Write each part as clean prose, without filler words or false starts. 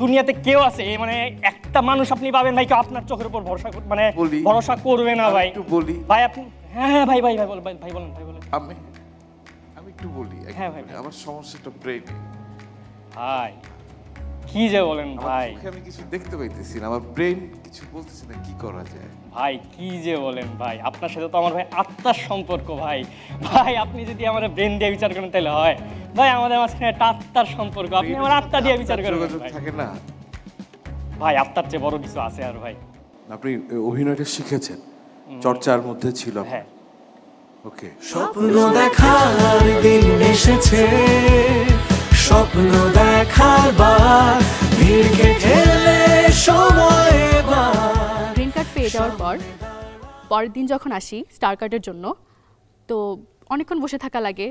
দুনিয়াতে কেউ আছে মানে একটা মানুষ আপনি পাবেন ভাই কেউ আপনার চোখের উপর ভরসা মানে ভরসা করবে না ভাই। একটু বলি ভাই আপনি হ্যাঁ ভাই ভাই ভাই বলেন ভাই বলেন ভাই বলেন। আমি আমি একটু বলি হ্যাঁ ভাই আমার সমস্যাটা ব্রেইনে। ভাই কি যে বলেন ভাই, আমি কিছু দেখতে পাইতেছি না, আমার ব্রেইন কিছু বলতেছে না, কি করা যায় ভাই কি যে বলেন ভাই, আপনার সাথে তো আমার ভাই আত্মার সম্পর্ক ভাই। ভাই আপনি যদি আমার ব্রেন দিয়ে বিচার করেন তাহলে হয় ভাই, আমাদের মাঝখানে একটা আত্মার সম্পর্ক, আপনি আমার আত্মা দিয়ে বিচার করেন ভাই। থাকে না ভাই আত্মার চেয়ে বড় কিছু আছে আর ভাই। আপনি অভিনয়টা শিখেছেন, চর্চার মধ্যে ছিল। হ্যাঁ ওকে, স্বপ্ন দেখার দিন এসেছে, স্বপ্ন দেখার বার ভিড়কে ঠেলে সময় গ্রিন কার্ড পেয়ে যাওয়ার পর পরের দিন যখন আসি স্টার কার্ডের জন্য, তো অনেকক্ষণ বসে থাকা লাগে,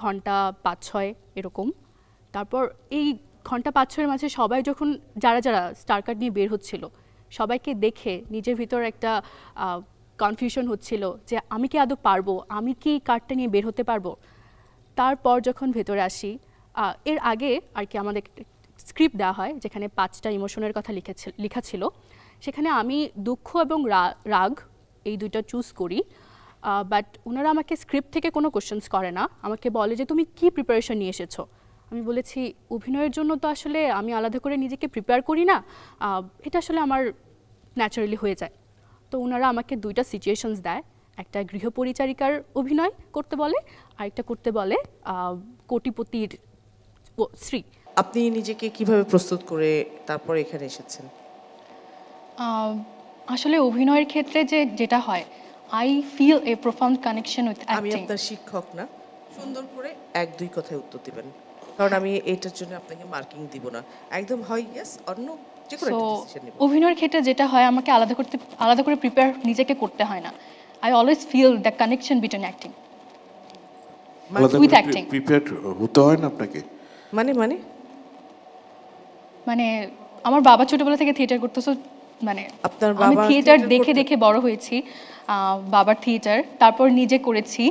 ঘন্টা 5-6 এরকম। তারপর এই ঘন্টা 5-6-এর মাঝে সবাই যখন যারা যারা স্টার কার্ড নিয়ে বের হচ্ছিল সবাইকে দেখে নিজের ভিতর একটা কনফিউশন হচ্ছিল যে আমি কি আদৌ পারবো, আমি কি কার্ডটা নিয়ে বের হতে পারবো। তারপর যখন ভেতরে আসি, এর আগে আর কি আমাদের স্ক্রিপ্ট দেওয়া হয় যেখানে 5টা ইমোশনের কথা লেখা ছিল, সেখানে আমি দুঃখ এবং রাগ এই দুইটা চুজ করি। বাট ওনারা আমাকে স্ক্রিপ্ট থেকে কোনো কোশ্চেন্স করে না, আমাকে বলে যে তুমি কি প্রিপারেশন নিয়ে এসেছো। আমি বলেছি অভিনয়ের জন্য তো আসলে আমি আলাদা করে নিজেকে প্রিপেয়ার করি না, এটা আসলে আমার ন্যাচারালি হয়ে যায়। তো ওনারা আমাকে 2টা সিচুয়েশনস দেয়, একটা গৃহপরিচারিকার অভিনয় করতে বলে, আরেকটা করতে বলে কোটিপতির স্ত্রী। আপনি নিজেকে কিভাবে প্রস্তুত করে তারপর এখানে এসেছেন? আসলে অভিনয়ের ক্ষেত্রে যেটা হয়, I feel a profound connection with আমি অ্যাক্টিং। আপনার শিক্ষক না, সুন্দর করে 1-2 কথায় উত্তর দিবেন, কারণ আমি এটার জন্য আপনাকে মার্কিং দিব না, একদম হয় ইয়েস অন্য যে কোনো একটা ডিসিশন নিব। অভিনয়ের ক্ষেত্রে যেটা হয়, আমাকে আলাদা করে প্রিপেয়ার নিজেকে করতে হয় না। I always feel the connection between acting with acting. Prepare হতে হয় না আপনাকে? মানে মানে মানে আমার বাবা ছোটবেলা থেকে থিয়েটার করতো, সো মানে আপনার আমি বাবা থিয়েটার theater দেখে করতেন? দেখে বড় হয়েছি, বাবার থিয়েটার, তারপর নিজে করেছি।